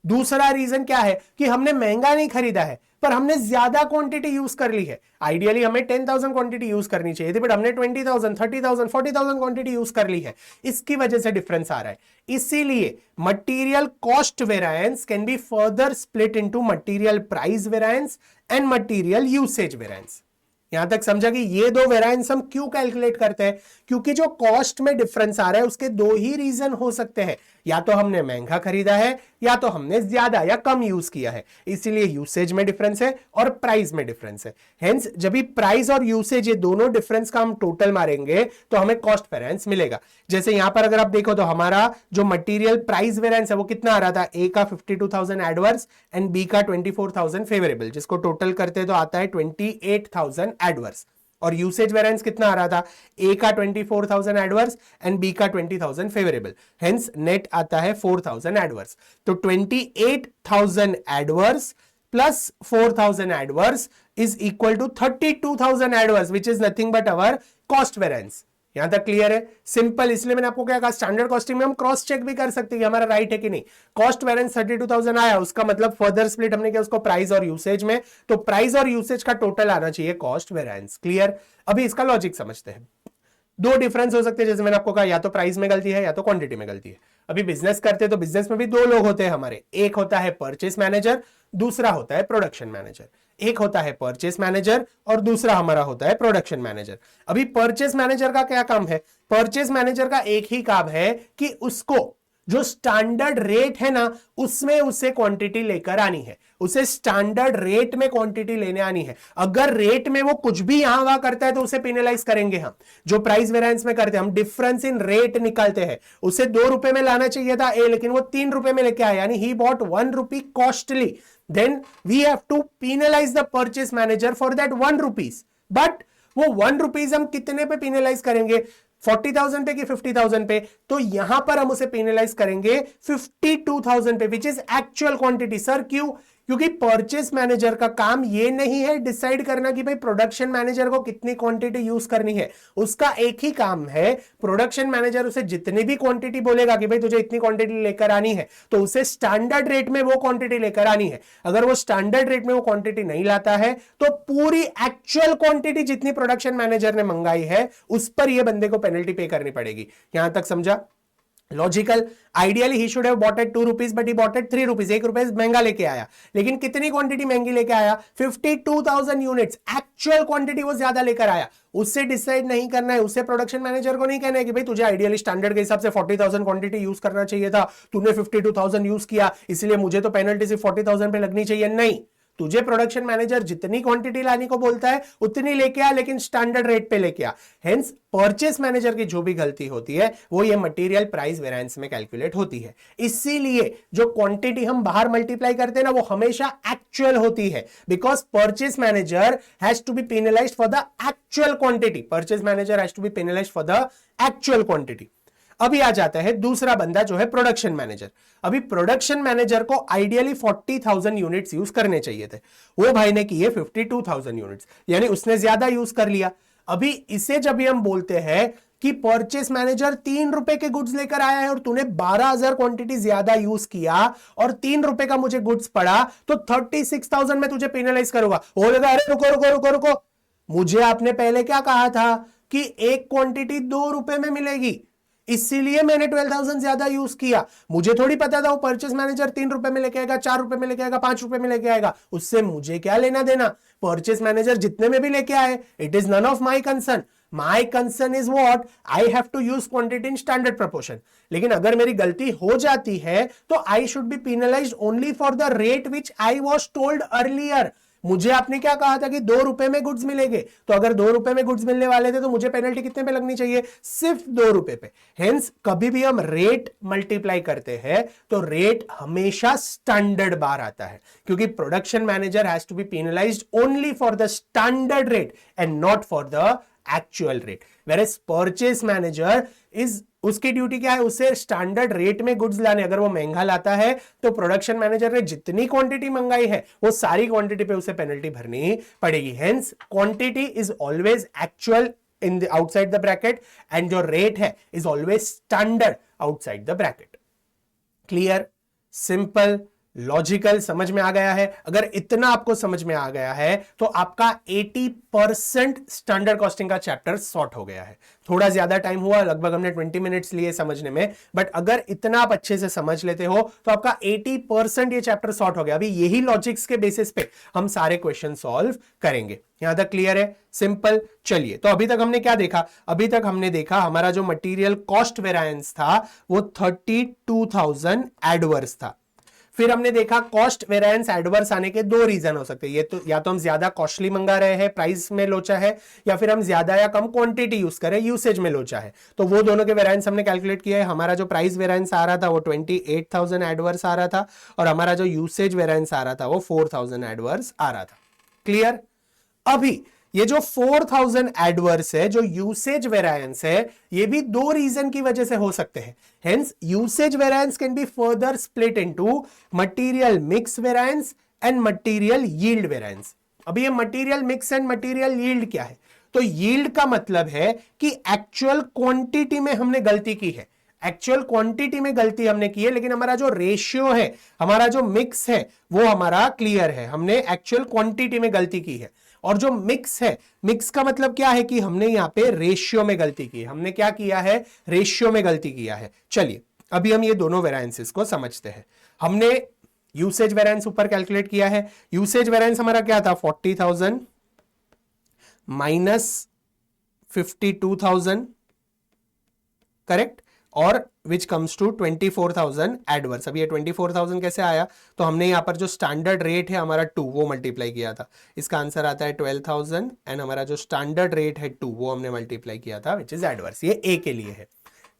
दूसरा रीजन क्या है कि हमने महंगा नहीं खरीदा है पर हमने ज्यादा क्वांटिटी यूज कर ली है। आइडियली हमें 10,000 क्वांटिटी यूज करनी चाहिए थी बट हमने 20,000, 30,000, 40,000 क्वांटिटी यूज कर ली है, इसकी वजह से डिफरेंस आ रहा है। इसीलिए material cost variance can be further split into material price variance and material usage variance. यहां तक समझा कि ये दो वेरिएंस हम क्यों कैलकुलेट करते हैं? क्योंकि जो कॉस्ट में डिफरेंस आ रहा है उसके दो ही रीजन हो सकते हैं, या तो हमने महंगा खरीदा है या तो हमने ज्यादा या कम यूज किया है, इसीलिए यूसेज में डिफरेंस है और प्राइस में डिफरेंस है। हेंस जब भी प्राइस और यूसेज ये दोनों डिफरेंस का हम टोटल मारेंगे तो हमें कॉस्ट वेरिएंस मिलेगा। जैसे यहां पर अगर आप देखो तो हमारा जो मटेरियल प्राइस वेरिएंस है वो कितना आ रहा था, ए का 52,000 एडवर्स एंड बी का 24,000 फेवरेबल, जिसको टोटल करते तो आता है 28,000 एडवर्स। और यूसेज वेरिएंस कितना आ रहा था, ए का 24,000 एडवर्स एंड बी का 20,000 फेवरेबल, हेंस नेट आता है 4,000 एडवर्स। तो 28,000 adverse plus 4,000 adverse is equal to 32,000 adverse, which is nothing but our cost variance. यहां तक क्लियर है? सिंपल, इसलिए मैंने आपको क्या कहा, स्टैंडर्ड कॉस्टिंग में हम क्रॉस चेक भी कर सकते हैं कि हमारा राइट है कि नहीं। कॉस्ट वेरिएंस 32,000 आया, उसका मतलब फर्दर स्प्लिट हमने किया उसको प्राइस और यूसेज में, तो प्राइस और यूसेज का टोटल आना चाहिए कॉस्ट वेरिएंस। क्लियर? अभी इसका लॉजिक समझते हैं। दो डिफरेंस हो सकते हैं, जैसे मैंने आपको कहा, या तो प्राइस में गलती है या तो क्वांटिटी में गलती है। अभी बिजनेस करते हैं तो बिजनेस में भी दो लोग होते हैं हमारे, एक होता है परचेस मैनेजर, दूसरा होता है प्रोडक्शन मैनेजर। एक होता है परचेस मैनेजर और दूसरा हमारा होता है प्रोडक्शन मैनेजर। अभी परचेस मैनेजर का क्या काम है? परचेस मैनेजर का एक ही काम है कि उसको जो स्टैंडर्ड रेट है ना उसमें उसे क्वांटिटी लेकर आनी है, उसे स्टैंडर्ड रेट में क्वांटिटी लेने आनी है। अगर रेट में वो कुछ भी यहां वहां करता है तो उसे पेनलाइज करेंगे हम। जो प्राइस वेरिएंस में करते हैं हम डिफरेंस इन रेट निकालते हैं, उसे 2 रुपए में लाना चाहिए था ए, लेकिन वो 3 रुपए में लेके आया, यानी he bought 1 rupee costly, then we have to penalize the purchase manager for that 1 rupees. But वो 1 रुपीज हम कितने पे पेनलाइज करेंगे, 40,000 पे कि 50,000 पे? तो यहां पर हम उसे पेनलाइज करेंगे 52,000 पे, which is actual quantity. Sir क्यों? क्योंकि परचेस मैनेजर का काम ये नहीं है डिसाइड करना कि भाई प्रोडक्शन मैनेजर को कितनी क्वांटिटी यूज करनी है। उसका एक ही काम है, प्रोडक्शन मैनेजर उसे जितनी भी क्वांटिटी बोलेगा कि भाई तुझे इतनी क्वांटिटी लेकर आनी है, तो उसे स्टैंडर्ड रेट में वो क्वांटिटी लेकर आनी है। अगर वो स्टैंडर्ड रेट में वो क्वांटिटी नहीं लाता है तो पूरी एक्चुअल क्वांटिटी जितनी प्रोडक्शन मैनेजर ने मंगाई है उस पर ये बंदे को पेनल्टी पे करनी पड़ेगी। यहां तक समझा? Logical. Ideally he should have bought at 2 rupees but he bought at 3 rupees, 1 रुपए महंगा लेके आया, लेकिन कितनी क्वांटिटी महंगी लेके आया, 52,000 यूनिट्स। एक्चुअल क्वांटिटी वो ज्यादा लेकर आया, उससे डिसाइड नहीं करना है, उससे प्रोडक्शन मैनेजर को नहीं कहना है कि भाई तुझे आइडियली स्टैंडर्ड के हिसाब से 40,000 क्वांटिटी यूज करना चाहिए था, तूने 52,000 यूज किया इसलिए मुझे तो पेनल्टी सिर्फ 40,000 पे लगनी चाहिए। नहीं, तुझे प्रोडक्शन मैनेजर जितनी क्वांटिटी लाने को बोलता है उतनी लेके आ, लेकिन स्टैंडर्ड रेट पे लेके आ। हेंस परचेस मैनेजर की जो भी गलती होती है वो ये मटेरियल प्राइस वेरिएंस में कैलकुलेट होती है। इसीलिए जो क्वांटिटी हम बाहर मल्टीप्लाई करते हैं ना वो हमेशा एक्चुअल होती है, because purchase manager has to be penalized for the actual quantity. Purchase manager has to be penalized for the actual quantity. अभी आ जाता है दूसरा बंदा जो है प्रोडक्शन मैनेजर। अभी प्रोडक्शन मैनेजर को आइडियली 40,000 यूनिट्स यूज करने चाहिए थे, वो भाई ने किए 52,000 यूनिट्स, यानी उसने ज्यादा यूज कर लिया। अभी इसे जब हम बोलते हैं कि परचेस मैनेजर 3 रुपए के गुड्स लेकर आया है और तूने 12,000 क्वांटिटी ज्यादा यूज किया और 3 रुपए का मुझे गुड्स पड़ा, तो 36,000 में तुझे पेनलाइज करूंगा। बोलेगा अरे रुको रुको रुको रुको, मुझे आपने पहले क्या कहा था कि एक क्वांटिटी 2 रुपए में मिलेगी, इसीलिए मैंने 12,000 ज्यादा यूज किया। मुझे थोड़ी पता था वो परचेस मैनेजर 3 रुपए में लेके आएगा, 4 रुपए में लेके आएगा, 5 रुपए में लेके आएगा, उससे मुझे क्या लेना देना। परचेस मैनेजर जितने में भी लेके आए, it is none of my concern. My concern is what, I have to use quantity in standard proportion. लेकिन अगर मेरी गलती हो जाती है तो I should be penalized only for the rate which I was told earlier. मुझे आपने क्या कहा था कि 2 रुपए में गुड्स मिलेंगे, तो अगर 2 रुपए में गुड्स मिलने वाले थे तो मुझे पेनल्टी कितने पे लगनी चाहिए, सिर्फ 2 रुपए पे। हेंस कभी भी हम रेट मल्टीप्लाई करते हैं तो रेट हमेशा स्टैंडर्ड बार आता है, क्योंकि production manager has to be penalized only for the standard rate and not for the actual rate. Whereas purchase manager is, उसकी ड्यूटी क्या है, उसे स्टैंडर्ड रेट में गुड्स लाने। अगर वो महंगा लाता है तो प्रोडक्शन मैनेजर ने जितनी क्वांटिटी मंगाई है वो सारी क्वांटिटी पे उसे पेनल्टी भरनी पड़ेगी। Hence quantity is always actual in the outside the bracket and जो रेट है is always standard outside the bracket. Clear? Simple, logical समझ में आ गया है? अगर इतना आपको समझ में आ गया है तो आपका 80% स्टैंडर्ड कॉस्टिंग का चैप्टर सॉर्ट हो गया है। थोड़ा ज्यादा टाइम हुआ, लगभग हमने 20 मिनट्स लिए समझने में, बट अगर इतना आप अच्छे से समझ लेते हो तो आपका 80% ये चैप्टर सॉर्ट हो गया। अभी यही लॉजिक्स के बेसिस पे हम सारे क्वेश्चन सॉल्व करेंगे। यहां तक क्लियर है? सिंपल। चलिए, तो अभी तक हमने क्या देखा? अभी तक हमने देखा हमारा जो मटेरियल कॉस्ट वेरिएंस था वो 32,000 एडवर्स था। फिर हमने देखा कॉस्ट वेरिएंस एडवर्स आने के दो रीजन हो सकते हैं। ये तो या तो हम ज्यादा कॉस्टली मंगा रहे हैं, प्राइस में लोचा है, या फिर हम ज्यादा या कम क्वांटिटी यूज करें, यूसेज में लोचा है। तो वो दोनों के वेरिएंस हमने कैलकुलेट किया है। हमारा जो प्राइस वेरिएंस आ रहा था वो 28,000 एडवर्स आ रहा था, और हमारा जो यूसेज वेरिएंस आ रहा था वो 4,000 एडवर्स आ रहा था। क्लियर? अभी ये जो 4,000 एडवर्स है, जो यूसेज वेरिएंस है, ये भी दो रीजन की वजह से हो सकते हैं। Hence usage variance can be further split into material mix variance and material yield variance. अभी ये material mix and material yield क्या है? तो यील्ड का मतलब है कि एक्चुअल क्वांटिटी में हमने गलती की है, एक्चुअल क्वांटिटी में गलती हमने की है, लेकिन हमारा जो रेशियो है, हमारा जो मिक्स है, वो हमारा क्लियर है। हमने एक्चुअल क्वांटिटी में गलती की है। और जो मिक्स है, मिक्स का मतलब क्या है कि हमने यहां पे रेशियो में गलती की है। हमने क्या किया है? रेशियो में गलती किया है। चलिए, अभी हम ये दोनों वेरिएंसेस को समझते हैं। हमने यूसेज वेरिएंस ऊपर कैलकुलेट किया है। यूसेज वेरिएंस हमारा क्या था? 40,000 माइनस 52,000, करेक्ट, और विच कम्स टू 24,000 एडवर्स। अब ये 24,000 कैसे आया? तो हमने यहां पर जो स्टैंडर्ड रेट है हमारा 2, वो मल्टीप्लाई किया था। इसका आंसर आता है 12,000, एंड हमारा जो स्टैंडर्ड रेट है 2, वो हमने मल्टीप्लाई किया था, विच इज एडवर्स। ये ए के लिए है।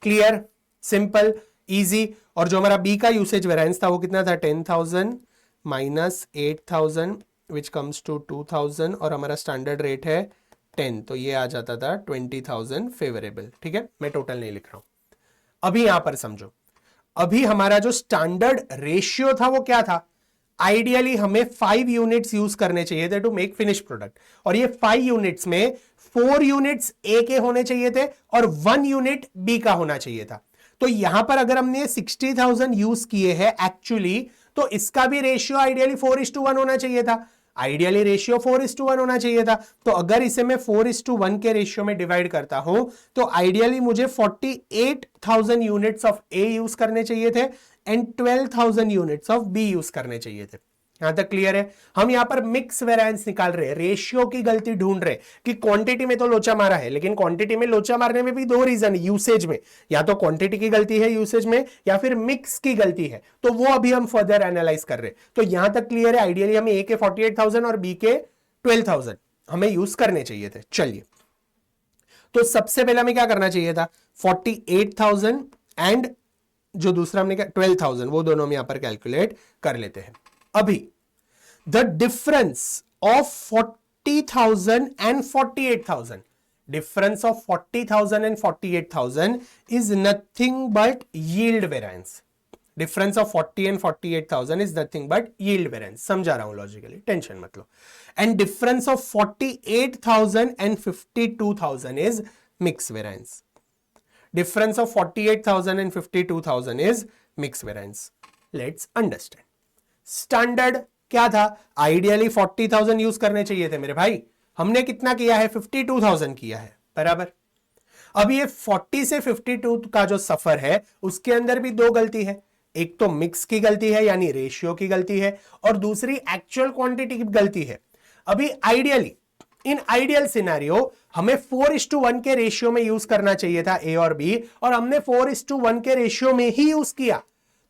क्लियर? Simple, easy. और जो हमारा बी का यूसेज वेरिएंस था वो कितना था? 10,000 माइनस 8,000 विच कम्स टू 2,000, और हमारा स्टैंडर्ड रेट है 10, तो ये आ जाता था 20,000 फेवरेबल। ठीक है, मैं टोटल नहीं लिख रहा हूं। अभी यहां पर समझो, अभी हमारा जो स्टैंडर्ड रेशियो था वो क्या था? आइडियली हमें 5 यूनिट्स यूज करने चाहिए थे टू मेक फिनिश प्रोडक्ट, और ये 5 यूनिट्स में 4 यूनिट्स ए के होने चाहिए थे और 1 यूनिट बी का होना चाहिए था। तो यहां पर अगर हमने 60,000 यूज किए हैं एक्चुअली, तो इसका भी रेशियो आइडियली 4:1 होना चाहिए था। आइडियली रेशियो 4:1 होना चाहिए था। तो अगर इसे मैं 4:1 के रेशियो में डिवाइड करता हूं, तो आइडियली मुझे 48,000 यूनिट्स ऑफ ए यूज करने चाहिए थे and 12,000 units of B use करने चाहिए थे। यहां तक क्लियर है? हम यहां पर मिक्स वेरिएंस निकाल रहे हैं, रेशियो की गलती ढूंढ रहे कि क्वांटिटी में तो लोचा मारा है, लेकिन क्वांटिटी में लोचा मारने में भी दो रीजन, यूसेज में, या तो क्वांटिटी की गलती है यूसेज में, या फिर मिक्स की गलती है। तो वो अभी हम फर्दर एनालाइज कर रहे हैं। तो यहां तक क्लियर है? आइडियली हमें ए के 48,000 और बी के 12,000 हमें यूज करने चाहिए थे। चलिए, तो सबसे पहले हमें क्या करना चाहिए था? 48,000 एंड जो दूसरा हमने क्या 12,000, वो दोनों हम यहां पर कैलकुलेट कर लेते हैं। अभी the difference of 40,000 and 48,000, difference of 40,000 and 48,000 is nothing but yield variance. Difference of 40 and 48,000 is nothing but yield variance. समझा रहा हूं लॉजिकली, टेंशन मत लो। And difference of 48,000 and 52,000 is mix variance. Difference of 48,000 and 52,000 is mixed variance. Let's understand. Standard क्या था? Ideally 40,000 use करने चाहिए थे मेरे भाई, हमने कितना किया है? 52,000 किया है, बराबर। अब ये 40 से 52 का जो सफर है उसके अंदर भी दो गलती है। एक तो मिक्स की गलती है यानी रेशियो की गलती है, और दूसरी एक्चुअल क्वांटिटी की गलती है। अभी आइडियली, इन आइडियल सिनेरियो हमें 4:1 के रेशियो में यूज करना चाहिए था ए और बी, और हमने 4:1 के रेशियो में ही यूज किया।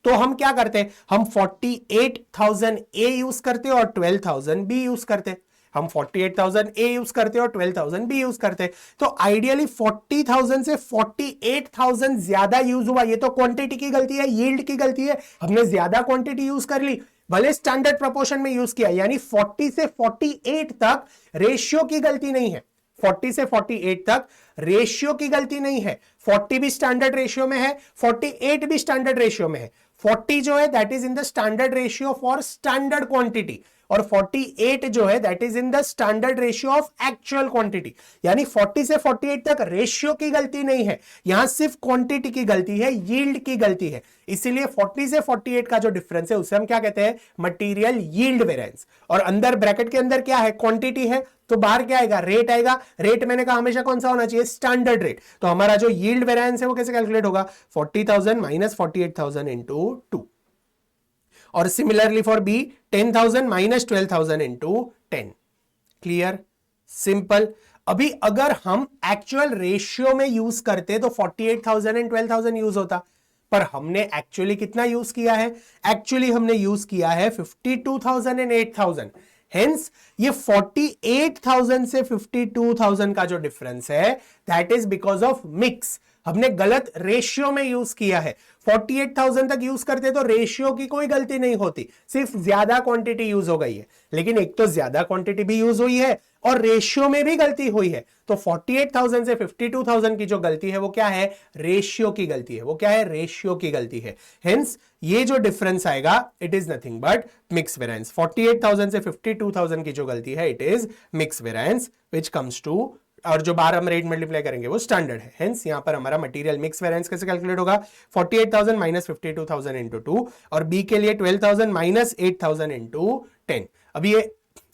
तो हम क्या करते? हम 48,000 ए यूज करते और 12,000 बी यूज करते। हम 48,000 ए यूज करते और 12,000 बी यूज करते। तो आइडियली 40,000 से 48,000 ज्यादा यूज हुआ। ये तो क्वांटिटी की गलती है, यील्ड की गलती है। हमने ज्यादा क्वांटिटी यूज कर ली, भले स्टैंडर्ड प्रोपोर्शन में यूज किया, यानी 40 से 48 तक रेशियो की गलती नहीं है। 40 से 48 तक रेशियो की गलती नहीं है। 40 भी स्टैंडर्ड रेशियो में है, 48 भी स्टैंडर्ड रेशियो में है। 40 जो है that is in the standard ratio for standard quantity, और 48 जो है that is in the standard ratio of actual quantity. यानी 40 से 48 तक रेशियो की गलती नहीं है, यहां सिर्फ क्वांटिटी की गलती है, यील्ड की गलती है। इसीलिए 40 से 48 का जो डिफरेंस है उसे हम क्या कहते हैं, मटेरियल यील्ड वेरिएंस। और अंदर ब्रैकेट के अंदर क्या है, क्वांटिटी है, तो बाहर क्या आएगा, रेट आएगा। रेट मैंने कहा हमेशा कौन सा होना चाहिए, स्टैंडर्ड रेट। तो हमारा जो यील्ड वेरिएंस है वो कैसे कैलकुलेट होगा, 40,000 माइनस 48,000 इंटू 2। और similarly for B 10,000 minus 12,000 into 10। Clear, simple. अभी अगर हम एक्चुअल रेशियो में यूज करते तो 48,000 एंड 12,000 यूज होता, पर हमने एक्चुअली कितना यूज किया है, एक्चुअली हमने यूज किया है 52,000 एंड 8,000। हेंस ये 48,000 से 52,000 का जो डिफरेंस है that is because of mix. हमने गलत रेशियो में यूज किया है। 48,000 तक यूज करते तो रेशियो की कोई गलती नहीं होती, सिर्फ ज्यादा क्वांटिटी यूज हो गई है। लेकिन एक तो ज्यादा क्वांटिटी भी यूज हुई है और रेशियो में भी गलती हुई है। तो 48,000 से 52,000 की जो गलती है वो क्या है, रेशियो की गलती है। वो क्या है, रेशियो की गलती है। हेंस ये जो डिफरेंस आएगा it is nothing but mix variance. 48,000 से 52,000 की जो गलती है it is mix variance which comes to, और जो बार हम रेट मल्टीप्लाई करेंगे वो स्टैंडर्ड है। हेंस यहां पर हमारा मटेरियल मिक्स वेरिएंस कैसे कैलकुलेट होगा, 48,000 माइनस 52,000 इंटू 2, और बी के लिए 12,000 माइनस 8,000 इंटू 10। अभी ये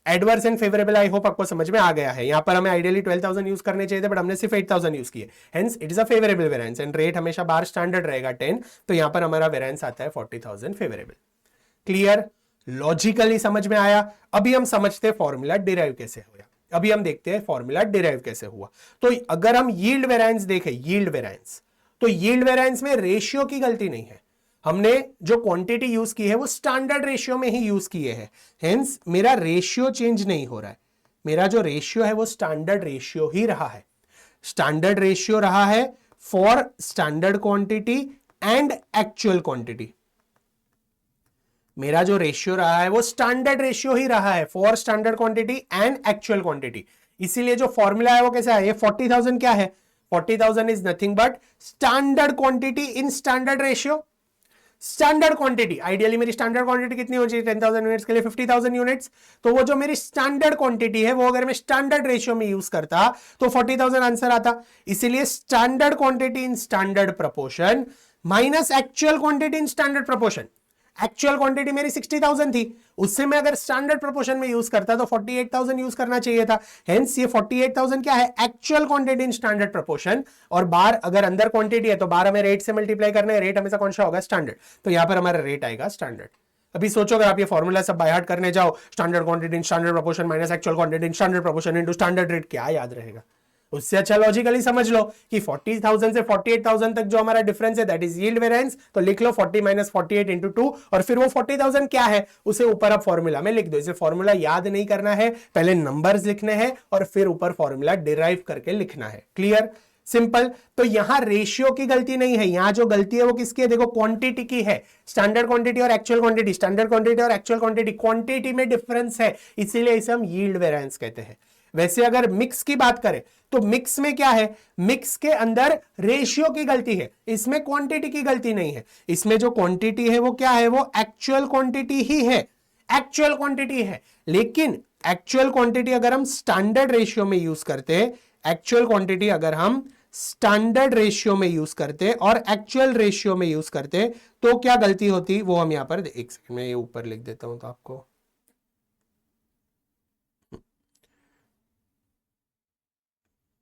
adverse and favourable I hope आपको समझ में आ गया है। यहां पर हमें आइडियली 12,000 यूज करने चाहिए थे बट हमने सिर्फ 8,000 यूज किए। Hence it is a favourable variance and rate हमेशा बार स्टैंडर्ड रहेगा 10, तो यहां पर हमारा वेरिएंस आता है 40,000 फेवरेबल। क्लियर, लॉजिकली समझ में आया। अभी हम समझते हैं फॉर्मूला डिराइव कैसे हुआ। अभी हम देखते हैं फॉर्मूला डिराइव कैसे हुआ। तो अगर हम यील्ड वेरिएंस देखें, यील्ड वेरिएंस, तो यील्ड वेरिएंस में रेशियो की गलती नहीं है। हमने जो क्वांटिटी यूज की है वो स्टैंडर्ड रेशियो में ही यूज किए हैं। हेंस मेरा रेशियो चेंज नहीं हो रहा है, मेरा जो रेशियो है वो स्टैंडर्ड रेशियो ही रहा है। स्टैंडर्ड रेशियो रहा है for standard quantity and actual quantity. मेरा जो रेशियो रहा है वो स्टैंडर्ड रेशियो ही रहा है for standard quantity and actual quantity. इसीलिए जो फॉर्मूला है वो कैसा है, ये 40,000 क्या है, 40,000 is nothing but standard quantity in standard ratio. Standard quantity, ideally मेरी स्टैंडर्ड क्वांटिटी कितनी होनी चाहिए, 10,000 यूनिट्स के लिए 50,000 यूनिट्स। तो वो जो मेरी स्टैंडर्ड क्वांटिटी है वो अगर मैं स्टैंडर्ड रेशियो में यूज करता तो 40,000 आंसर आता। इसीलिए standard quantity in standard proportion minus actual quantity in standard proportion. Actual quantity मेरी 60,000 थी, उससे मैं अगर स्टैंडर्ड प्रोपोर्शन में यूज करता तो 48,000 यूज करना चाहिए था। हेंस ये 48,000 क्या है, actual quantity in standard proportion. और बार अगर अंदर क्वांटिटी है तो बार हमें रेट से मल्टीप्लाई करना है, रेट हमेशा कौन सा होगा, स्टैंडर्ड। तो यहां पर हमारा रेट आएगा स्टैंडर्ड। अभी सोचो अगर आप ये फॉर्मूला सब बाय हार्ट करने जाओ, standard quantity in standard proportion minus actual quantity in standard proportion into standard rate, क्या याद रहेगा। उससे अच्छा लॉजिकली समझ लो कि 40,000 से 48,000 तक जो हमारा डिफरेंस है दैट इज यील्ड वेरिएंस। तो लिख लो 40 माइनस 48 इंटू 2, और फिर वो 40,000 क्या है उसे ऊपर आप फॉर्मूला में लिख दो। इसे फॉर्मूला याद नहीं करना है, पहले नंबर्स लिखने हैं और फिर ऊपर फॉर्मूला डिराइव करके लिखना है। Clear, simple. तो यहां रेशियो की गलती नहीं है, यहां जो गलती है वो किसकी है, देखो क्वांटिटी की है। स्टैंडर्ड क्वांटिटी और एक्चुअल क्वांटिटी, स्टैंडर्ड क्वांटिटी और एक्चुअल क्वांटिटी, क्वांटिटी में डिफरेंस है, इसीलिए इसे हम यील्ड वेरिएंस कहते हैं। वैसे अगर मिक्स की बात करें तो मिक्स में क्या है, मिक्स के अंदर रेशियो की गलती है, इसमें क्वांटिटी की गलती नहीं है। इसमें जो क्वांटिटी है वो क्या है, वो एक्चुअल क्वांटिटी ही है, एक्चुअल क्वांटिटी है। लेकिन एक्चुअल क्वांटिटी अगर हम स्टैंडर्ड रेशियो में यूज करते हैं, एक्चुअल क्वांटिटी अगर हम स्टैंडर्ड रेशियो में यूज करते और एक्चुअल रेशियो में यूज करते तो क्या गलती होती, वो हम यहां पर एक सेकंड में ये ऊपर लिख देता हूं तो आपको,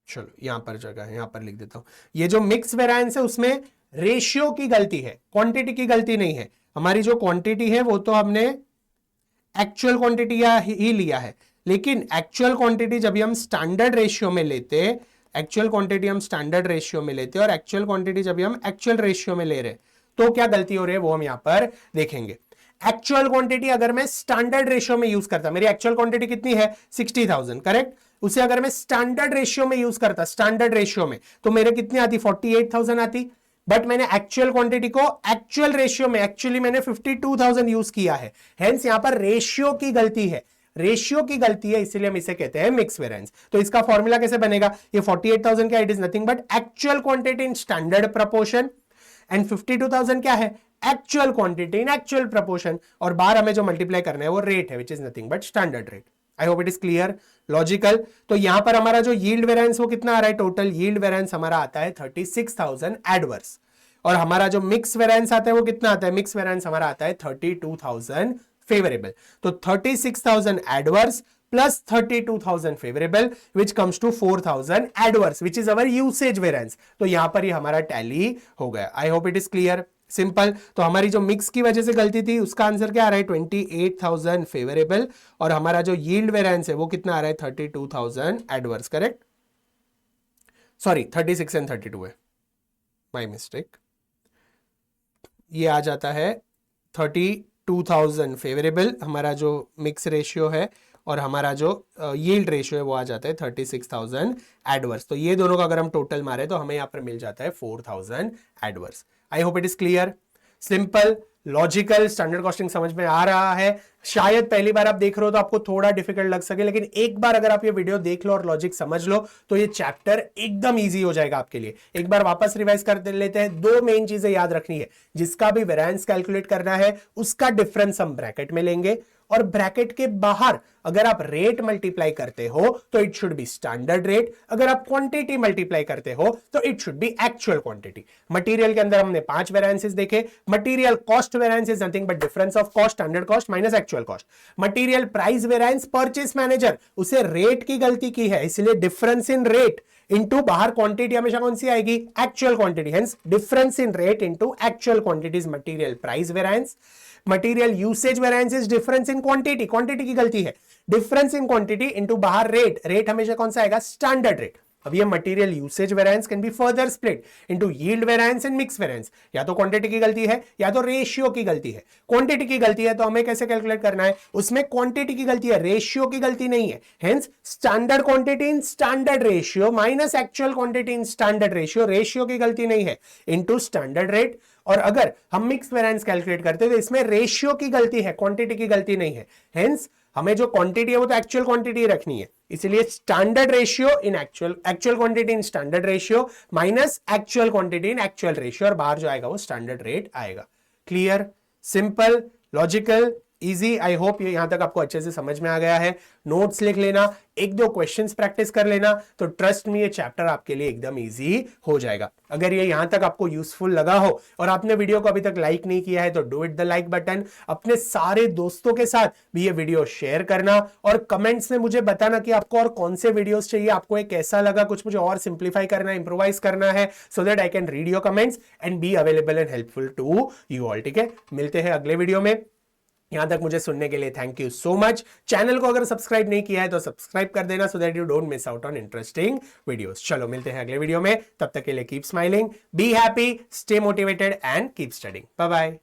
चलो यहां पर जगह है, यहां पर लिख देता हूं। ये जो मिक्स वेरिएंस है उसमें रेशियो की गलती है, क्वांटिटी की गलती नहीं है। हमारी जो क्वांटिटी है वो तो हमने एक्चुअल क्वांटिटी ही लिया है, लेकिन एक्चुअल क्वांटिटी जब हम स्टैंडर्ड रेशियो में लेते, एक्चुअल क्वांटिटी हम स्टैंडर्ड रेशियो में लेते और एक्चुअल क्वांटिटी जब हम एक्चुअल रेशियो में ले रहे तो क्या गलती हो रही है वो हम यहां पर देखेंगे। एक्चुअल क्वांटिटी अगर मैं स्टैंडर्ड रेशियो में यूज करता, मेरी एक्चुअल क्वांटिटी कितनी है 60,000, करेक्ट। उसे अगर मैं स्टैंडर्ड रेशियो में यूज करता, स्टैंडर्ड रेशियो में, तो मेरे कितनी आती 48,000 आती। बट मैंने एक्चुअल क्वांटिटी को एक्चुअल रेशियो में एक्चुअली मैंने 52,000 यूज किया है। हेंस यहां पर रेशियो की गलती है, रेशियो की गलती है, इसीलिए हम इसे कहते हैं मिक्स वेरिएंस। तो इसका फॉर्मूला कैसे बनेगा, ये 48,000 क्या, it is nothing but actual quantity in standard proportion and 52,000 क्या है, actual quantity in actual proportion, और बाहर हमें जो मल्टीप्लाई करना है वो रेट है, विच is nothing but standard rate. I hope it is clear, logical. तो यहां पर हमारा जो यील्ड वेरिएंस वो कितना आ रहा है, टोटल यील्ड वेरिएंस हमारा आता है 36,000 एडवर्स, और हमारा जो मिक्स वेरिएंस आता है वो कितना आता है, मिक्स वेरिएंस हमारा आता है 32,000 फेवरेबल। तो 36,000 adverse plus 32,000 favorable which comes to 4,000 adverse which is our usage variance। तो यहां पर ये हमारा टैली हो गया। आई hope it is clear, simple. तो हमारी जो मिक्स की वजह से गलती थी उसका आंसर क्या आ रहा है, 28,000 फेवरेबल, और हमारा जो यील्ड वेरिएंस है वो कितना आ रहा है, 32,000 एडवर्स, करेक्ट। सॉरी 36 एंड 32 है, माय मिस्टेक। ये आ जाता है 32,000 फेवरेबल हमारा जो मिक्स रेशियो है, और हमारा जो यील्ड रेशियो है वो आ जाता है 36,000 एडवर्स। तो ये दोनों का अगर हम टोटल मारे तो हमें यहां पर मिल जाता है 4,000 adverse. I hope it is clear, simple, logical, standard costing समझ में आ रहा है। शायद पहली बार आप देख रहे हो तो आपको थोड़ा डिफिकल्ट लग सके, लेकिन एक बार अगर आप ये वीडियो देख लो और लॉजिक समझ लो तो ये चैप्टर एकदम इजी हो जाएगा आपके लिए। एक बार वापस रिवाइज कर लेते हैं। दो मेन चीजें याद रखनी है, जिसका भी वेरिएंस कैलकुलेट करना है उसका डिफरेंस हम ब्रैकेट में लेंगे, और ब्रैकेट के बाहर अगर आप रेट मल्टीप्लाई करते हो तो it should be standard rate, अगर आप क्वांटिटी मल्टीप्लाई करते हो तो it should be actual quantity. Material के अंदर हमने 5 वेरिएंसेस देखे। Material cost variance is nothing but difference of cost, standard cost minus actual cost. Material price variance, purchase manager उसे रेट की गलती की है, इसलिए डिफरेंस इन रेट इनटू बाहर क्वांटिटी हमेशा कौन सी आएगी, actual quantity, hence difference in rate into actual quantity is material price variance. Material usage variance is difference in quantity, quantity की गलती है, डिफरेंस इन क्वांटिटी इनटू बाहर रेट, रेट हमेशा कौन सा आएगा, स्टैंडर्ड रेट। अब ये material usage variance can be further split into yield variance and mix variance. या तो क्वांटिटी की गलती है या तो रेशियो की गलती है। क्वांटिटी की गलती है तो हमें कैसे कैलकुलेट करना है, उसमें क्वांटिटी की गलती है, रेशियो की गलती नहीं है, hence standard quantity in standard ratio minus actual quantity in standard ratio, ratio की गलती नहीं है, इनटू स्टैंडर्ड रेट। और अगर हम मिक्स वेरिएंस कैलकुलेट करते हैं तो इसमें रेशियो की गलती है, क्वांटिटी की गलती नहीं है, हेंस हमें जो क्वांटिटी है वो तो एक्चुअल क्वांटिटी रखनी है, इसलिए standard ratio in actual, actual quantity in standard ratio minus actual quantity in actual ratio, और बाहर जो आएगा वो स्टैंडर्ड रेट आएगा। Clear, simple, logical, easy. I hope ये यहां तक आपको अच्छे से समझ में आ गया है। नोट्स लिख लेना, एक दो क्वेश्चंस प्रैक्टिस कर लेना, तो ट्रस्ट मी ये चैप्टर आपके लिए एकदम इजी हो जाएगा। अगर ये यहां तक आपको यूजफुल लगा हो और आपने वीडियो को अभी तक लाइक नहीं किया है तो do it the like button. अपने सारे दोस्तों के साथ भी ये वीडियो शेयर करना, और कमेंट्स में मुझे बताना कि आपको और कौन से वीडियोस चाहिए, आपको ये कैसा लगा, कुछ मुझे और सिंप्लीफाई करना है, इंप्रोवाइज करना है, so that I can read your comments and be available and helpful to you all. ठीक है, मिलते हैं अगले वीडियो में। यहां तक मुझे सुनने के लिए thank you so much. Channel को अगर सब्सक्राइब नहीं किया है तो सब्सक्राइब कर देना, so that you don't miss out on interesting videos. चलो मिलते हैं अगले वीडियो में, तब तक के लिए keep smiling, be happy, stay motivated and keep studying. Bye bye.